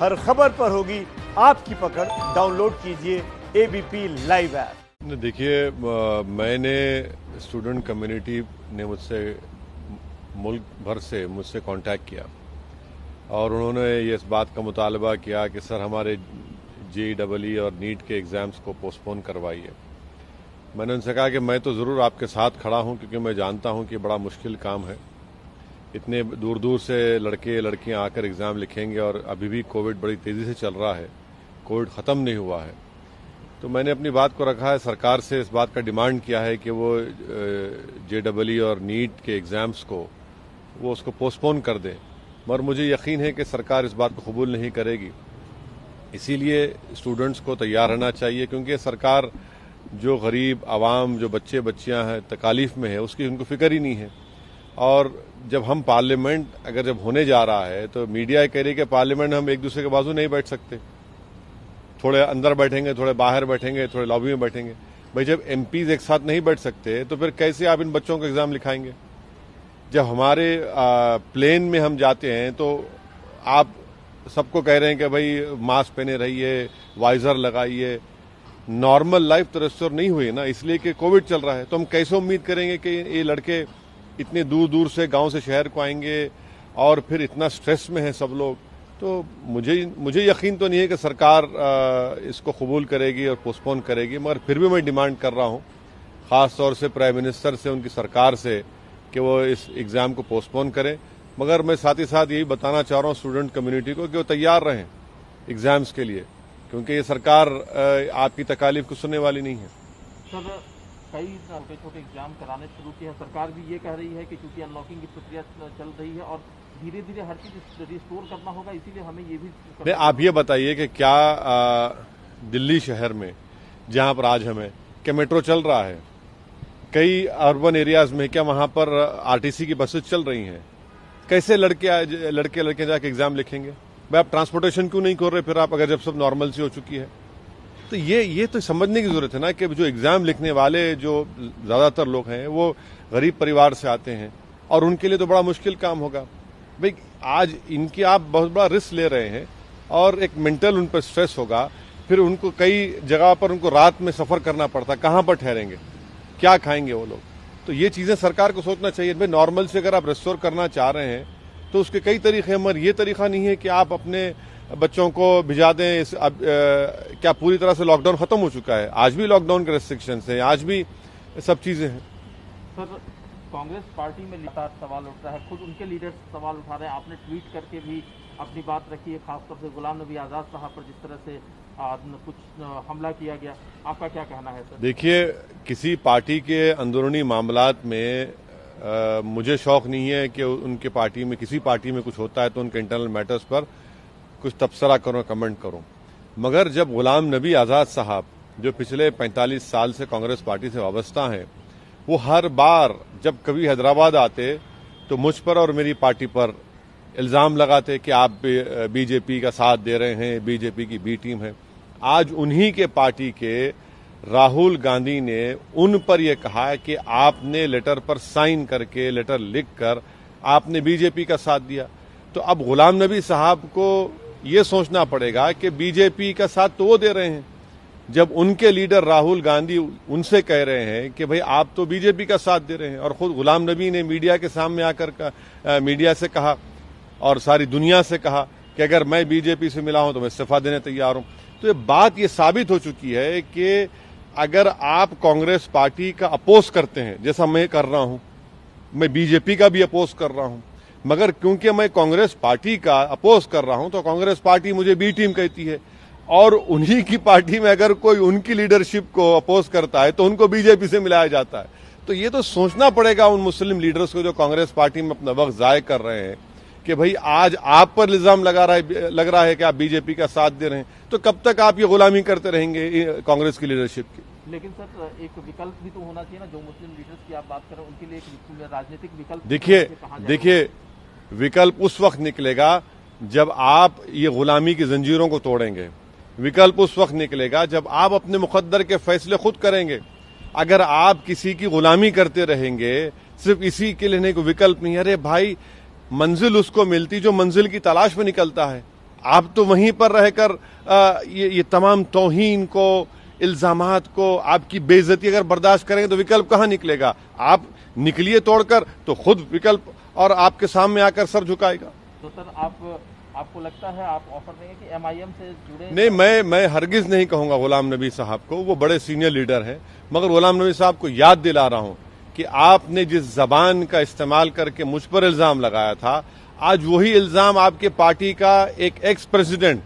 हर खबर पर होगी आपकी पकड़। डाउनलोड कीजिए एबीपी लाइव ऐप। देखिए, मैंने स्टूडेंट कम्युनिटी ने मुल्क भर से मुझसे कांटेक्ट किया और उन्होंने ये इस बात का मुतालबा किया कि सर हमारे JEE और नीट के एग्ज़ाम्स को पोस्टपोन करवाइए। मैंने उनसे कहा कि मैं तो ज़रूर आपके साथ खड़ा हूं, क्योंकि मैं जानता हूं कि बड़ा मुश्किल काम है। इतने दूर दूर से लड़के लड़कियां आकर एग्ज़ाम लिखेंगे और अभी भी कोविड बड़ी तेज़ी से चल रहा है, कोविड ख़त्म नहीं हुआ है। तो मैंने अपनी बात को रखा है, सरकार से इस बात का डिमांड किया है कि वो JEE और नीट के एग्ज़ाम्स को वो उसको पोस्टपोन कर दें, मगर मुझे यकीन है कि सरकार इस बात को कबूल नहीं करेगी। इसीलिए स्टूडेंट्स को तैयार रहना चाहिए, क्योंकि सरकार जो गरीब आवाम, जो बच्चे बच्चियां हैं तकालीफ में है, उसकी उनको फिक्र ही नहीं है। और जब हम पार्लियामेंट अगर जब होने जा रहा है तो मीडिया कह रही है कि पार्लियामेंट में हम एक दूसरे के बाजू नहीं बैठ सकते, थोड़े अंदर बैठेंगे, थोड़े बाहर बैठेंगे, थोड़े लॉबी में बैठेंगे। भाई जब MPs एक साथ नहीं बैठ सकते तो फिर कैसे आप इन बच्चों को एग्जाम लिखाएंगे? जब हमारे प्लेन में हम जाते हैं तो आप सबको कह रहे हैं कि भाई मास्क पहने रहिए, वाइजर लगाइए। नॉर्मल लाइफ तो रेस्टोर नहीं हुई ना, इसलिए कि कोविड चल रहा है। तो हम कैसे उम्मीद करेंगे कि ये लड़के इतने दूर दूर से गांव से शहर को आएंगे और फिर इतना स्ट्रेस में है सब लोग। तो मुझे यकीन तो नहीं है कि सरकार इसको कबूल करेगी और पोस्टपोन करेगी, मगर फिर भी मैं डिमांड कर रहा हूं खास तौर से प्राइम मिनिस्टर से, उनकी सरकार से, कि वो इस एग्जाम को पोस्टपोन करें। मगर मैं साथ ही साथ यही बताना चाह रहा हूं स्टूडेंट कम्युनिटी को कि वो तैयार रहें एग्जाम्स के लिए, क्योंकि ये सरकार आपकी तकालीफ को सुनने वाली नहीं है। सर, कई छोटे छोटे एग्जाम कराने शुरू किए हैं। सरकार भी ये कह रही है कि क्योंकि अनलॉकिंग की प्रक्रिया चल रही है और धीरे धीरे हर चीज रिस्टोर करना होगा, इसीलिए हमें ये भी आप ये बताइए कि क्या दिल्ली शहर में जहां पर आज हमें क्या मेट्रो चल रहा है, कई अर्बन एरियाज में क्या वहां पर RTC की बसेस चल रही हैं? कैसे लड़के जाके एग्जाम लिखेंगे? भाई आप ट्रांसपोर्टेशन क्यों नहीं कर रहे फिर आप, अगर जब सब नॉर्मल सी हो चुकी है? तो ये तो समझने की जरूरत है ना कि जो एग्जाम लिखने वाले जो ज्यादातर लोग हैं वो गरीब परिवार से आते हैं और उनके लिए तो बड़ा मुश्किल काम होगा। भाई आज इनकी आप बहुत बड़ा रिस्क ले रहे हैं और एक मेंटल उन पर स्ट्रेस होगा, फिर उनको कई जगह पर उनको रात में सफर करना पड़ता, कहां पर ठहरेंगे, क्या खाएंगे वो लोग? तो ये चीजें सरकार को सोचना चाहिए। भाई नॉर्मल से अगर आप रेस्टोर करना चाह रहे हैं तो उसके कई तरीके हैं, मगर ये तरीका नहीं है कि आप अपने बच्चों को भिजा दें। क्या पूरी तरह से लॉकडाउन खत्म हो चुका है? आज भी लॉकडाउन के रेस्ट्रिक्शंस हैं, आज भी सब चीजें हैं। सर, कांग्रेस पार्टी में लगातार सवाल उठ रहा है, खुद उनके लीडर सवाल उठा रहे हैं। आपने ट्वीट करके भी अपनी बात रखी है, खासतौर से गुलाम नबी आजाद साहब पर जिस तरह से कुछ हमला किया गया, आपका क्या कहना है सर? देखिए, किसी पार्टी के अंदरूनी मामलात में मुझे शौक नहीं है कि उनके पार्टी में, किसी पार्टी में कुछ होता है तो उनके इंटरनल मैटर्स पर कुछ तबसरा करूं, कमेंट करूं। मगर जब गुलाम नबी आजाद साहब जो पिछले 45 साल से कांग्रेस पार्टी से वाबस्ता हैं, वो हर बार जब कभी हैदराबाद आते तो मुझ पर और मेरी पार्टी पर इल्जाम लगाते कि आप बीजेपी का साथ दे रहे हैं, बीजेपी की बी टीम है। आज उन्हीं के पार्टी के राहुल गांधी ने उन पर यह कहा है कि आपने लेटर पर साइन करके, लेटर लिखकर आपने बीजेपी का साथ दिया। तो अब गुलाम नबी साहब को यह सोचना पड़ेगा कि बीजेपी का साथ तो वो दे रहे हैं, जब उनके लीडर राहुल गांधी उनसे कह रहे हैं कि भाई आप तो बीजेपी का साथ दे रहे हैं। और खुद गुलाम नबी ने मीडिया के सामने आकर मीडिया से कहा और सारी दुनिया से कहा कि अगर मैं बीजेपी से मिला हूं तो मैं इस्तीफा देने तैयार हूं। तो ये बात ये साबित हो चुकी है कि अगर आप कांग्रेस पार्टी का अपोज करते हैं, जैसा मैं कर रहा हूं, मैं बीजेपी का भी अपोज कर रहा हूं, मगर क्योंकि मैं कांग्रेस पार्टी का अपोज कर रहा हूं तो कांग्रेस पार्टी मुझे बी टीम कहती है, और उन्हीं की पार्टी में अगर कोई उनकी लीडरशिप को अपोज करता है तो उनको बीजेपी से मिलाया जाता है। तो ये तो सोचना पड़ेगा उन मुस्लिम लीडर्स को जो कांग्रेस पार्टी में अपना वक्त जाय कर रहे हैं कि भाई आज आप पर इल्जाम लग रहा है कि आप बीजेपी का साथ दे रहे हैं, तो कब तक आप ये गुलामी करते रहेंगे कांग्रेस की लीडरशिप की? लेकिन सर, एक विकल्प भी तो होना चाहिए ना। जो मुस्लिम लीडर्स की आप बात कर रहे हैं उनके लिए एक राजनीतिक विकल्प। देखिए, विकल्प उस वक्त निकलेगा जब आप ये गुलामी की जंजीरों को तोड़ेंगे। विकल्प उस वक्त निकलेगा जब आप अपने मुकद्दर के फैसले खुद करेंगे। अगर आप किसी की गुलामी करते रहेंगे, सिर्फ इसी के लिए नहीं, कोई विकल्प नहीं। अरे भाई, मंजिल उसको मिलती जो मंजिल की तलाश में निकलता है। आप तो वहीं पर रहकर ये तमाम तौहीन को, इल्जामात को, आपकी बेइज्जती अगर बर्दाश्त करेंगे तो विकल्प कहाँ निकलेगा? आप निकलिए तोड़कर तो खुद विकल्प और आपके सामने आकर सर झुकाएगा। तो सर आपको लगता है आप ऑफर देंगे कि एमआईएम से जुड़े? नहीं, मैं हरगिज नहीं कहूंगा गुलाम नबी साहब को, वो बड़े सीनियर लीडर हैं, मगर गुलाम नबी साहब को याद दिला रहा हूं कि आपने जिस जबान का इस्तेमाल करके मुझ पर इल्जाम लगाया था, आज वही इल्जाम आपके पार्टी का एक एक्स प्रेसिडेंट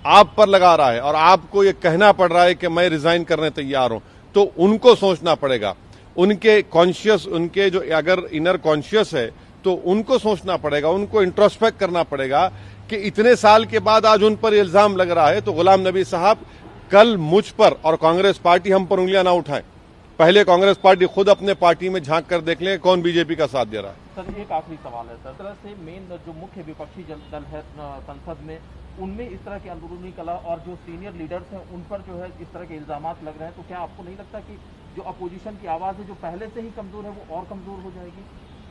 आप पर लगा रहा है और आपको ये कहना पड़ रहा है कि मैं रिजाइन करने तैयार हूं। तो उनको सोचना पड़ेगा, उनके कॉन्शियस, उनके जो अगर इनर कॉन्शियस है तो उनको सोचना पड़ेगा, उनको इंट्रोस्पेक्ट करना पड़ेगा कि इतने साल के बाद आज उन पर इल्जाम लग रहा है। तो गुलाम नबी साहब कल मुझ पर और कांग्रेस पार्टी हम पर उंगलियां ना उठाएं। पहले कांग्रेस पार्टी खुद अपने पार्टी में झांक कर देख लें कौन बीजेपी का साथ दे रहा है। सर एक आखिरी सवाल है सर, तरह से मेन जो मुख्य विपक्षी दल है संसद में, उनमें इस तरह की अंदरूनी कला और जो सीनियर लीडर्स हैं उन पर जो है इस तरह के इल्जामात लग रहे हैं, तो क्या आपको नहीं लगता कि जो अपोजिशन की आवाज है जो पहले से ही कमजोर है वो और कमजोर हो जाएगी?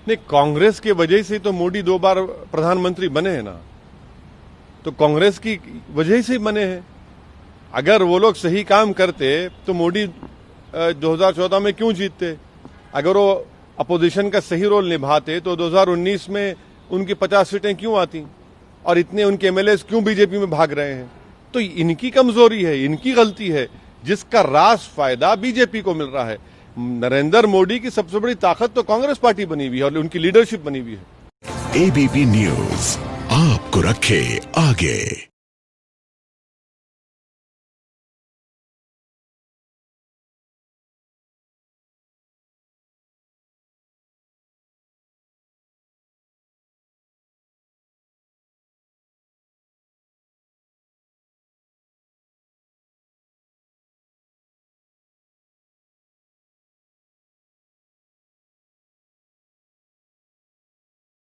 नहीं, कांग्रेस की वजह से तो मोदी 2 बार प्रधानमंत्री बने हैं ना, तो कांग्रेस की वजह से ही बने हैं। अगर वो लोग सही काम करते तो मोदी 2014 में क्यों जीतते? अगर वो अपोजिशन का सही रोल निभाते तो 2019 में उनकी 50 सीटें क्यों आती और इतने उनके एमएलए क्यों बीजेपी में भाग रहे हैं? तो इनकी कमजोरी है, इनकी गलती है, जिसका रास फायदा बीजेपी को मिल रहा है। नरेंद्र मोदी की सबसे बड़ी ताकत तो कांग्रेस पार्टी बनी हुई है और उनकी लीडरशिप बनी हुई है। एबीपी न्यूज आपको रखे आगे।